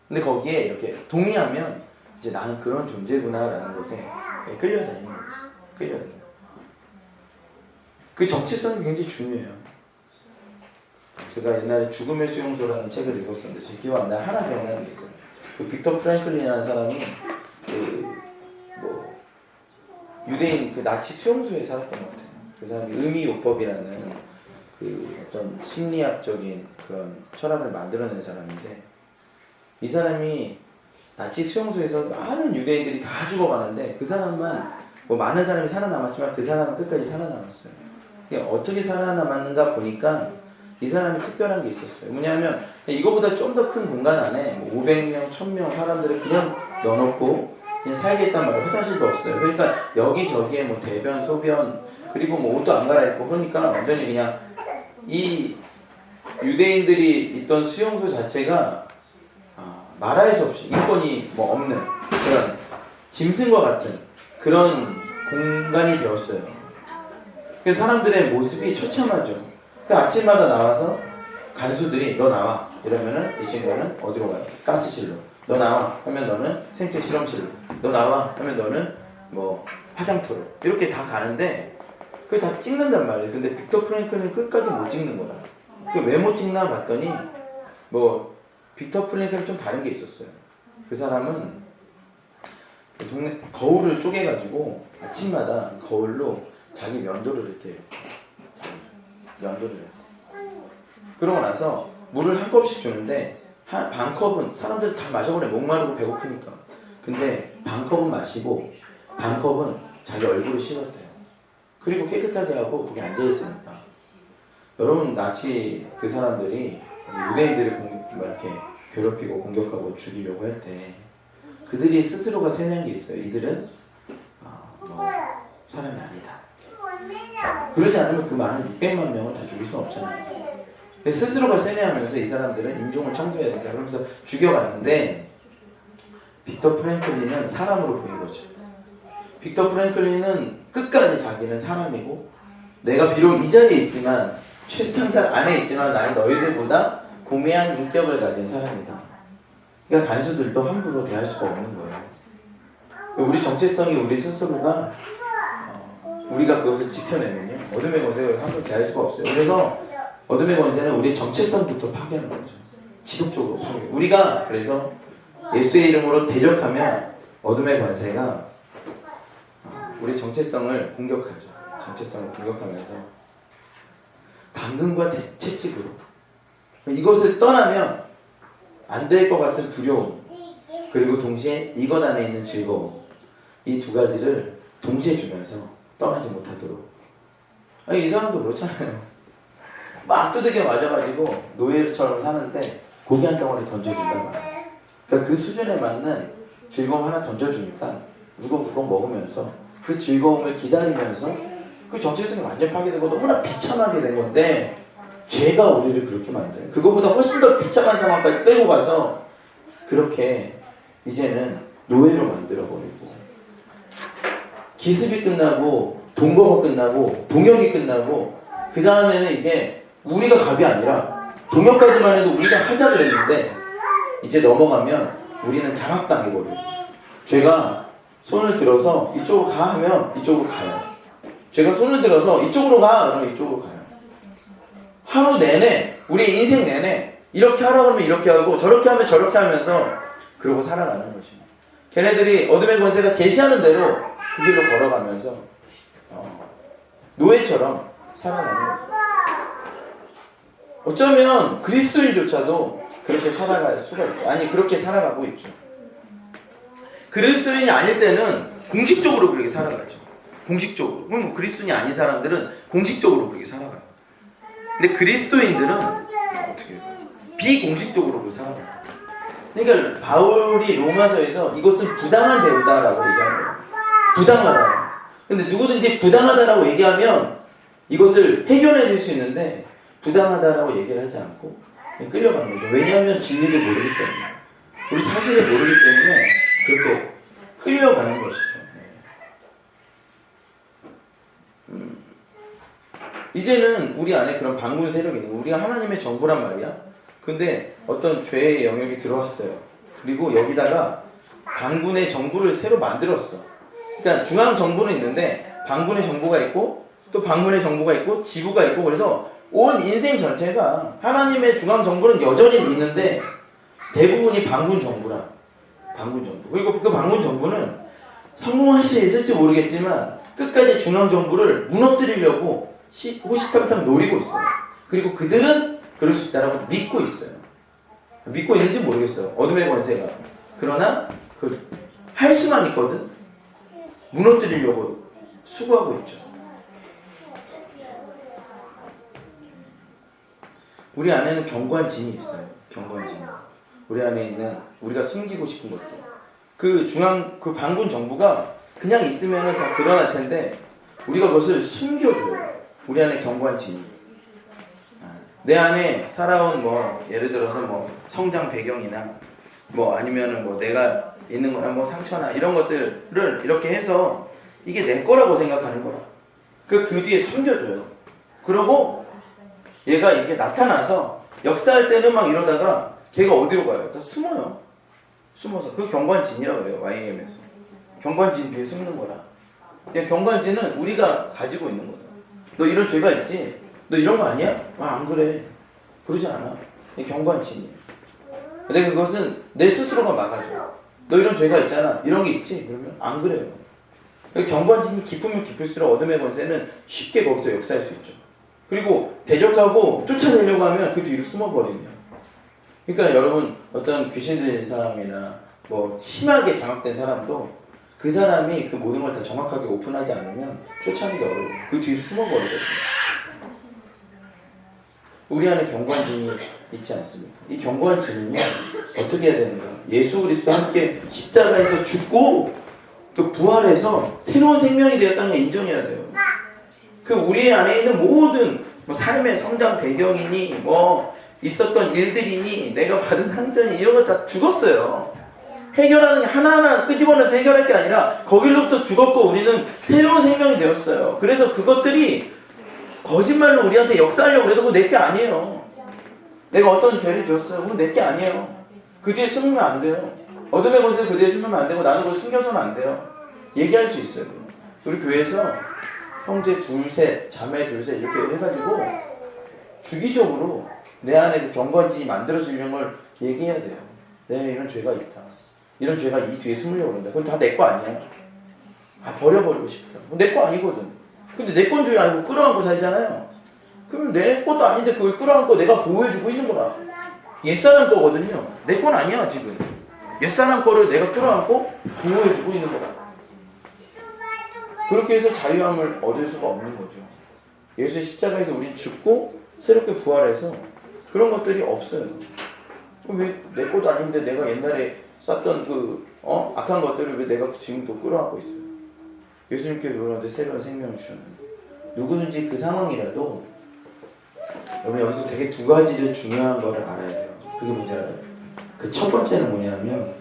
근데 거기에 이렇게 동의하면 이제 나는 그런 존재구나 라는 것에 끌려다니는 거지. 끌려다니는 거. 그 정체성이 굉장히 중요해요. 제가 옛날에 죽음의 수용소라는 책을 읽었었는데 제 기억 안 나요. 하나 기억나는 게 있어요. 그 빅터 프랭클린이라는 사람이 유대인 나치 수용소에 살았던 것 같아요. 그 사람이 의미요법이라는 어떤 심리학적인 그런 철학을 만들어낸 사람인데, 이 사람이 나치 수용소에서 많은 유대인들이 다 죽어가는데 그 사람만 많은 사람이 살아남았지만 그 사람은 끝까지 살아남았어요. 어떻게 살아남았는가 보니까 이 사람이 특별한 게 있었어요. 뭐냐면 이거보다 좀 더 큰 공간 안에 500명, 1000명 사람들을 그냥 넣어놓고 그냥 살겠단 말이에요. 화장실도 없어요. 그러니까 여기저기에 대변, 소변, 그리고 옷도 안 갈아입고, 그러니까 완전히 그냥 이 유대인들이 있던 수용소 자체가 말할 수 없이 인권이 없는 그런 짐승과 같은 그런 공간이 되었어요. 그래서 사람들의 모습이 처참하죠. 그 아침마다 나와서 간수들이 너 나와 이러면은 이 친구는 어디로 가요? 가스실로. 너 나와 하면 너는 생체 실험실로. 너 나와 하면 너는 화장터로. 이렇게 다 가는데 그게 다 찍는단 말이에요. 근데 빅터 프랭클은 끝까지 못 찍는 거다. 왜 못 찍나 봤더니 빅터 프랭클은 좀 다른 게 있었어요. 그 사람은 동네 거울을 쪼개가지고 아침마다 거울로 자기 면도를 이렇게 해요. 면도를 해요. 그러고 나서 물을 한 컵씩 주는데 반 컵은 사람들 다 마셔버려. 목마르고 배고프니까. 근데 반 컵은 마시고 반 컵은 자기 얼굴을 씻었대요. 그리고 깨끗하게 하고 거기 앉아있으니까. 여러분, 나치 그 사람들이 유대인들을 이렇게 괴롭히고 공격하고 죽이려고 할 때 그들이 스스로가 세뇌한 게 있어요. 이들은 사람이 아니다. 그러지 않으면 그 많은 600만 명을 다 죽일 수는 없잖아요. 스스로가 세뇌하면서 이 사람들은 인종을 청소해야 된다. 그러면서 죽여갔는데 빅터 프랭클린은 사람으로 보인 거죠. 빅터 프랭클린은 끝까지 자기는 사람이고 내가 비록 이 자리에 있지만 최상살 안에 있지만 나는 너희들보다 고매한 인격을 가진 사람이다. 그러니까 간수들도 함부로 대할 수가 없는 거예요. 우리 정체성이 우리 스스로가 우리가 그것을 지켜내면요 어둠의 권세를 함부로 대할 수가 없어요. 그래서 어둠의 권세는 우리의 정체성부터 파괴하는 거죠. 지속적으로 파괴. 우리가 그래서 예수의 이름으로 대적하면 어둠의 권세가 우리 정체성을 공격하죠. 정체성을 공격하면서 당근과 채찍으로 이것을 떠나면 안 될 것 같은 두려움 그리고 동시에 이것 안에 있는 즐거움 이 두 가지를 동시에 주면서 떠나지 못하도록. 아니 이 사람도 그렇잖아요. 막 두들겨 맞아가지고 노예처럼 사는데 고기 한 덩어리 던져준단 말이에요. 그러니까 그 수준에 맞는 즐거움 하나 던져주니까 우걱우걱 먹으면서 그 즐거움을 기다리면서 그 정체성이 완전 파괴되고 너무나 비참하게 된 건데 죄가 우리를 그렇게 만들어요. 그거보다 훨씬 더 비참한 상황까지 끌고 가서 그렇게 이제는 노예로 만들어버리고 기습이 끝나고 동거가 끝나고 동역이 끝나고 그 다음에는 이제 우리가 갑이 아니라 동역까지만 해도 우리가 하자고 했는데 이제 넘어가면 우리는 장악당해버려요. 죄가 손을 들어서 이쪽으로 가 하면 이쪽으로 가요. 죄가 손을 들어서 이쪽으로 가 그러면 이쪽으로 가요. 하루 내내 우리 인생 내내 이렇게 하라 그러면 이렇게 하고 저렇게 하면 저렇게 하면서 그러고 살아가는 것입니다. 걔네들이 어둠의 권세가 제시하는 대로 그 길로 걸어가면서 노예처럼 살아가는 거죠. 어쩌면 그리스도인조차도 그렇게 살아갈 수가 있죠. 아니 그렇게 살아가고 있죠. 그리스도인이 아닐 때는 공식적으로 그렇게 살아가죠. 공식적으로. 그럼 그리스도인이 아닌 사람들은 공식적으로 그렇게 살아가요. 근데 그리스도인들은 어떻게 해요? 비공식적으로 그렇게 살아가요. 그러니까 바울이 로마서에서 이것은 부당한 대우다라고 얘기하는 거예요. 부당하다. 근데 누구든지 부당하다라고 얘기하면 이것을 해결해 줄 수 있는데 부당하다라고 얘기를 하지 않고 그냥 끌려가는 거죠. 왜냐하면 진리를 모르기 때문에. 우리 사실을 모르기 때문에 그렇게 끌려가는 것이죠. 이제는 우리 안에 그런 반군 세력이 있는 거예요. 우리가 하나님의 정부란 말이야. 근데 어떤 죄의 영역이 들어왔어요. 그리고 여기다가 반군의 정부를 새로 만들었어. 그러니까 중앙 정부는 있는데 반군의 정부가 있고 또 반군의 정부가 있고 지부가 있고 그래서 온 인생 전체가 하나님의 중앙 정부는 여전히 있는데 대부분이 반군 정부라. 반군 정부. 그리고 그 반군 정부는 성공할 수 있을지 모르겠지만 끝까지 중앙 정부를 무너뜨리려고 호시탐탐 노리고 있어요. 그리고 그들은 그럴 수 있다라고 믿고 있어요. 믿고 있는지 모르겠어요. 어둠의 권세가. 그러나 할 수만 있거든. 무너뜨리려고 수고하고 있죠. 우리 안에는 견고한 진이 있어요. 견고한 진. 우리 안에 있는 우리가 숨기고 싶은 것들. 그 반군 정부가 그냥 있으면 다 드러날 텐데 우리가 그것을 숨겨줘요. 우리 안에 견고한 진이. 내 안에 살아온 예를 들어서 성장 배경이나 아니면은 내가 있는 거나 상처나 이런 것들을 이렇게 해서 이게 내 거라고 생각하는 거야. 그 뒤에 숨겨줘요. 그러고 얘가 이게 나타나서 역사할 때는 막 이러다가 걔가 어디로 가요? 다 숨어요. 숨어서. 그 견고한 진이라고 그래요. YM에서. 견고한 진 뒤에 숨는 거라. 견고한 진은 우리가 가지고 있는 거야. 너 이런 죄가 있지? 너 이런 거 아니야? 안 그래. 그러지 않아. 견고한 진이에요. 근데 그것은 내 스스로가 막아줘. 너 이런 죄가 있잖아. 이런 게 있지? 그러면 안 그래요. 견고한 진이 깊으면 깊을수록 어둠의 권세는 쉽게 거기서 역사할 수 있죠. 그리고 대적하고 쫓아내려고 하면 그 뒤로 숨어버리면 그러니까 여러분 어떤 귀신 들린 사람이나 뭐 심하게 장악된 사람도 그 사람이 그 모든 걸 다 정확하게 오픈하지 않으면 쫓아내기 어려워. 그 뒤로 숨어버리거든요. 우리 안에 경관진이 있지 않습니까? 이 경관진은요 어떻게 해야 되는가? 예수 그리스도와 함께 십자가에서 죽고 그 부활해서 새로운 생명이 되었다는 걸 인정해야 돼요. 그 우리 안에 있는 모든 뭐 삶의 성장 배경이니 뭐 있었던 일들이니 내가 받은 상처니 이런 거 다 죽었어요. 해결하는 게 하나하나 끄집어내서 해결할 게 아니라 거길로부터 죽었고 우리는 새로운 생명이 되었어요. 그래서 그것들이 거짓말로 우리한테 역사하려고 해도 그거 내게 아니에요. 내가 어떤 죄를 지었어요. 그건 내게 아니에요. 그 뒤에 숨으면 안 돼요. 어둠의 곳에 그 뒤에 숨으면 안 되고 나도 그걸 숨겨서는 안 돼요. 얘기할 수 있어요. 우리 교회에서 형제 둘셋, 자매 둘셋 이렇게 해가지고 주기적으로 내 안에 그 경건진이 만들어지는 걸 얘기해야 돼요. 내가 이런 죄가 있다. 이런 죄가 이 뒤에 숨으려고 그런다. 그건 다 내 거 아니야. 버려버리고 싶다. 내 거 아니거든. 근데 내 건 줄 알고 끌어안고 살잖아요. 그러면 내 것도 아닌데 그걸 끌어안고 내가 보호해주고 있는 거라. 옛사람 거거든요. 내 건 아니야 지금. 옛사람 거를 내가 끌어안고 보호해주고 있는 거라. 그렇게 해서 자유함을 얻을 수가 없는 거죠. 예수의 십자가에서 우린 죽고 새롭게 부활해서 그런 것들이 없어요. 왜 내 것도 아닌데 내가 옛날에 쌓던 그 악한 것들을 왜 내가 지금도 끌어안고 있어요. 예수님께서 우리한테 새로운 생명을 주셨는데 누구든지 그 상황이라도 여러분 여기서 되게 두 가지를 중요한 거를 알아야 돼요. 그게 뭔지 알아요? 그 첫 번째는 뭐냐면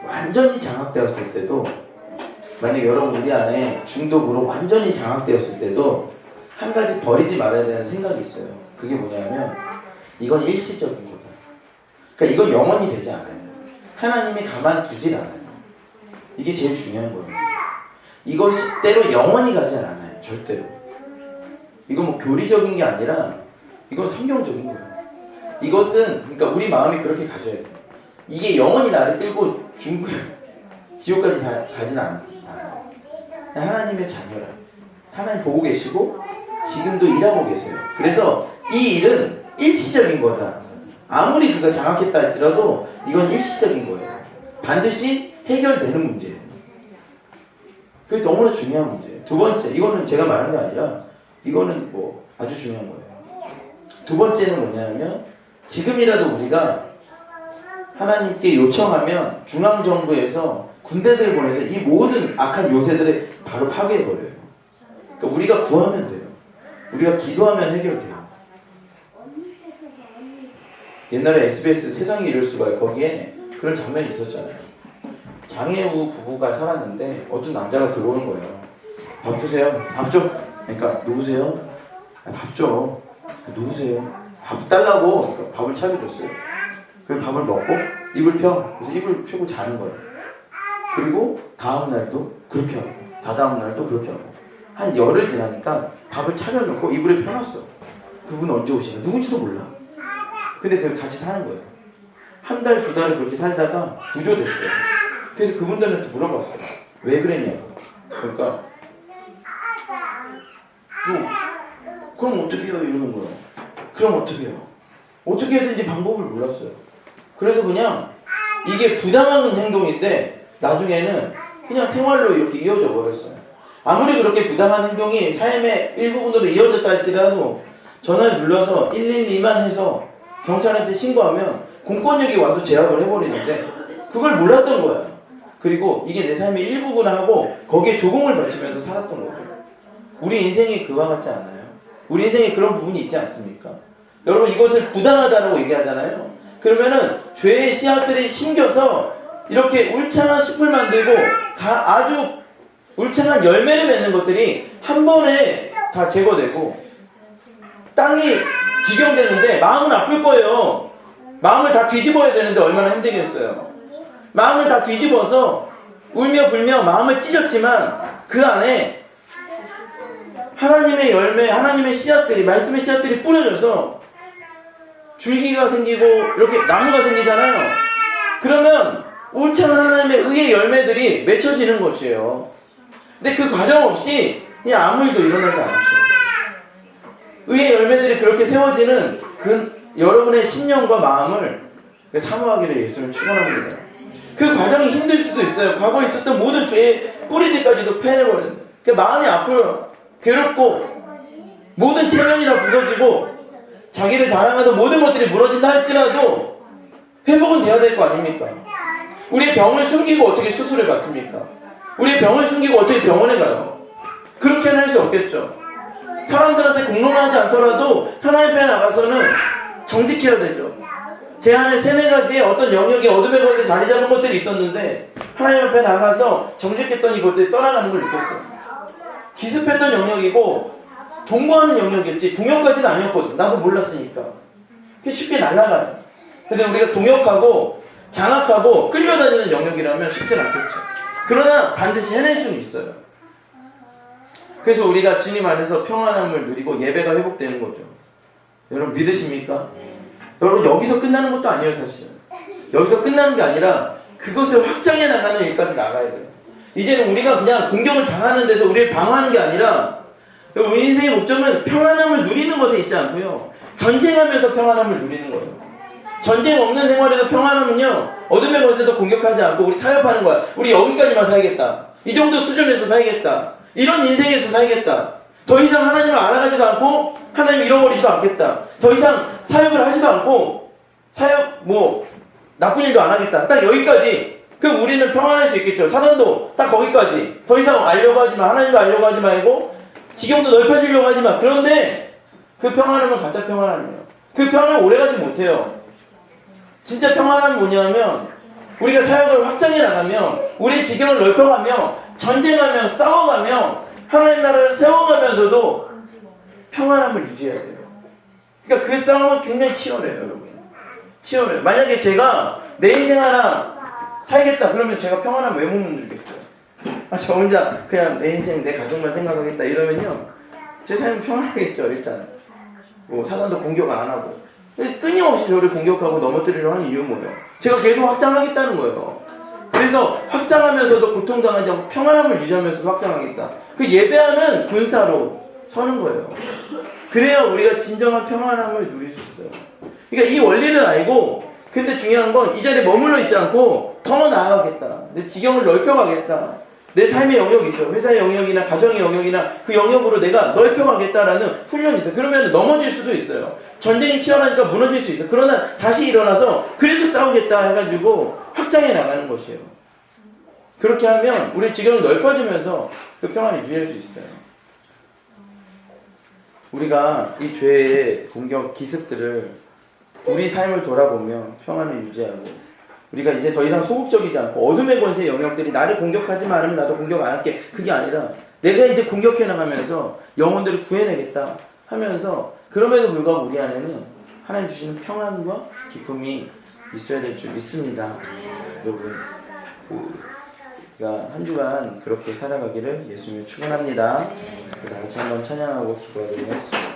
완전히 장악되었을 때도 만약 여러분 우리 안에 중독으로 완전히 장악되었을 때도 한 가지 버리지 말아야 되는 생각이 있어요. 그게 뭐냐면 이건 일시적인 거다. 그러니까 이건 영원히 되지 않아요. 하나님이 가만두질 않아요. 이게 제일 중요한 거예요. 이것이 때로 영원히 가지 않아요. 절대로. 이건 뭐 교리적인 게 아니라 이건 성경적인 거예요. 이것은 그러니까 우리 마음이 그렇게 가져야 돼요. 이게 영원히 나를 끌고 지옥까지 가진 않아요. 하나님의 자녀라. 하나님 보고 계시고 지금도 일하고 계세요. 그래서 이 일은 일시적인 거다. 아무리 그가 장악했다 할지라도 이건 일시적인 거예요. 반드시 해결되는 문제예요. 그게 너무나 중요한 문제예요. 두 번째, 이거는 제가 말한 게 아니라 이거는 뭐 아주 중요한 거예요. 두 번째는 뭐냐면 지금이라도 우리가 하나님께 요청하면 중앙정부에서 군대들 보내서 이 모든 악한 요새들을 바로 파괴해버려요. 그러니까 우리가 구하면 돼요. 우리가 기도하면 해결돼요. 옛날에 SBS 세상이 이럴 수가 거기에 그런 장면이 있었잖아요. 장애우 부부가 살았는데 어떤 남자가 들어오는 거예요. 밥 주세요. 밥 줘. 그러니까 누구세요? 밥 줘. 누구세요? 밥 달라고. 그러니까 밥을 차려줬어요. 그 밥을 먹고 입을 펴. 그래서 입을 펴고 자는 거예요. 그리고 다음 날도 그렇게 하고 다다음 날도 그렇게 하고 한 열흘 지나니까 밥을 차려놓고 이불에 펴놨어. 그분은 언제 오시냐? 누군지도 몰라. 근데 그걸 같이 사는 거예요. 한 달, 두 달을 그렇게 살다가 구조됐어요. 그래서 그분들한테 물어봤어요. 왜 그랬냐고. 그러니까 그럼 어떻게 해요? 이러는 거예요. 그럼 어떻게 해요? 어떻게 해야든지 방법을 몰랐어요. 그래서 그냥 이게 부당한 행동인데 나중에는 그냥 생활로 이렇게 이어져 버렸어요. 아무리 그렇게 부당한 행동이 삶의 일부분으로 이어졌다 할지라도 전화를 눌러서 112만 해서 경찰한테 신고하면 공권력이 와서 제압을 해버리는데 그걸 몰랐던 거야. 그리고 이게 내 삶의 일부구나 하고 거기에 조공을 바치면서 살았던 거죠. 우리 인생이 그와 같지 않아요? 우리 인생에 그런 부분이 있지 않습니까? 여러분 이것을 부당하다고 얘기하잖아요. 그러면은 죄의 씨앗들이 심겨서 이렇게 울창한 숲을 만들고 아주 울창한 열매를 맺는 것들이 한 번에 다 제거되고 땅이 기경되는데 마음은 아플 거예요. 마음을 다 뒤집어야 되는데 얼마나 힘들겠어요. 마음을 다 뒤집어서 울며 불며 마음을 찢었지만 그 안에 하나님의 열매, 하나님의 씨앗들이, 말씀의 씨앗들이 뿌려져서 줄기가 생기고 이렇게 나무가 생기잖아요. 그러면 울창한 하나님의 의의 열매들이 맺혀지는 것이에요. 근데 그 과정 없이 그냥 아무 일도 일어나지 않죠. 의의 열매들이 그렇게 세워지는 그 여러분의 심령과 마음을 사모하기를 예수는 축원합니다. 그 과정이 힘들 수도 있어요. 과거에 있었던 모든 죄의 뿌리들까지도 패내버리는. 마음이 아프고 괴롭고 모든 체면이 다 부서지고 자기를 자랑하던 모든 것들이 무너진다 할지라도 회복은 돼야 될 거 아닙니까? 우리의 병을 숨기고 어떻게 수술을 받습니까? 우리의 병을 숨기고 어떻게 병원에 가요? 그렇게는 할 수 없겠죠. 사람들한테 공론하지 않더라도 하나님 앞에 나가서는 정직해야 되죠. 제 안에 3-4가지의 어떤 영역이 어둠의 것에 자리 잡은 것들이 있었는데 하나님 앞에 나가서 정직했더니 그것들이 떠나가는 걸 느꼈어요. 기습했던 영역이고 동거하는 영역이었지 동역까지는 아니었거든. 나도 몰랐으니까. 그게 쉽게 날아가지. 근데 우리가 동역하고 장악하고 끌려다니는 영역이라면 쉽진 않겠죠. 그러나 반드시 해낼 수는 있어요. 그래서 우리가 주님 안에서 평안함을 누리고 예배가 회복되는 거죠. 여러분 믿으십니까? 여러분 여기서 끝나는 것도 아니에요. 사실은 여기서 끝나는 게 아니라 그것을 확장해 나가는 일까지 나가야 돼요. 이제는 우리가 그냥 공격을 당하는 데서 우리를 방어하는 게 아니라 우리 인생의 목적은 평안함을 누리는 것에 있지 않고요, 전쟁하면서 평안함을 누리는 거예요. 전쟁 없는 생활에서 평안함은요, 어둠의 것에도 공격하지 않고 우리 타협하는 거야. 우리 여기까지만 살겠다, 이 정도 수준에서 살겠다, 이런 인생에서 살겠다, 더 이상 하나님을 알아가지도 않고 하나님을 잃어버리지도 않겠다, 더 이상 사역을 하지도 않고 사역 나쁜 일도 안 하겠다, 딱 여기까지. 그럼 우리는 평안할 수 있겠죠. 사단도 딱 거기까지. 더 이상 알려고 하지 마, 하나님도 알려고 하지 말고 지경도 넓혀지려고 하지 마. 그런데 그 평안함은 가짜 평안함이에요. 그 평안은 오래가지 못해요. 진짜 평안함이 뭐냐면 우리가 사역을 확장해 나가며 우리의 지경을 넓혀가며 전쟁하며 싸워가며 하나님 나라를 세워가면서도 평안함을 유지해야 돼요. 그러니까 그 싸움은 굉장히 치열해요, 여러분. 치열해요. 만약에 제가 내 인생 하나 살겠다 그러면 제가 평안함 왜 못 누리겠어요? 저 혼자 그냥 내 인생 내 가족만 생각하겠다 이러면요, 제 삶은 평안하겠죠. 일단 사단도 공격 안 하고 끊임없이 저를 공격하고 넘어뜨리려 하는 이유는 뭐예요? 제가 계속 확장하겠다는 거예요. 그래서 확장하면서도 고통당하지 않고 평안함을 유지하면서도 확장하겠다. 그 예배하는 군사로 서는 거예요. 그래야 우리가 진정한 평안함을 누릴 수 있어요. 그러니까 이 원리를 알고, 근데 중요한 건 이 자리에 머물러 있지 않고 더 나아가겠다, 내 지경을 넓혀가겠다, 내 삶의 영역이 있죠. 회사의 영역이나 가정의 영역이나 그 영역으로 내가 넓혀가겠다라는 훈련이 있어요. 그러면 넘어질 수도 있어요. 전쟁이 치열하니까 무너질 수 있어요. 그러나 다시 일어나서 그래도 싸우겠다 해가지고 확장해 나가는 것이에요. 그렇게 하면 우리 지경이 넓어지면서 그 평안을 유지할 수 있어요. 우리가 이 죄의 공격 기습들을 우리 삶을 돌아보며 평안을 유지하고, 우리가 이제 더 이상 소극적이지 않고 어둠의 권세의 영역들이 나를 공격하지만 않으면 나도 공격 안 할게, 그게 아니라 내가 이제 공격해 나가면서 영혼들을 구해내겠다 하면서, 그럼에도 불구하고 우리 안에는 하나님 주시는 평안과 기쁨이 있어야 될 줄 믿습니다. 여러분, 우리가 한 주간 그렇게 살아가기를 예수님을 축원합니다. 다 같이 한번 찬양하고 기도하도록 하겠습니다.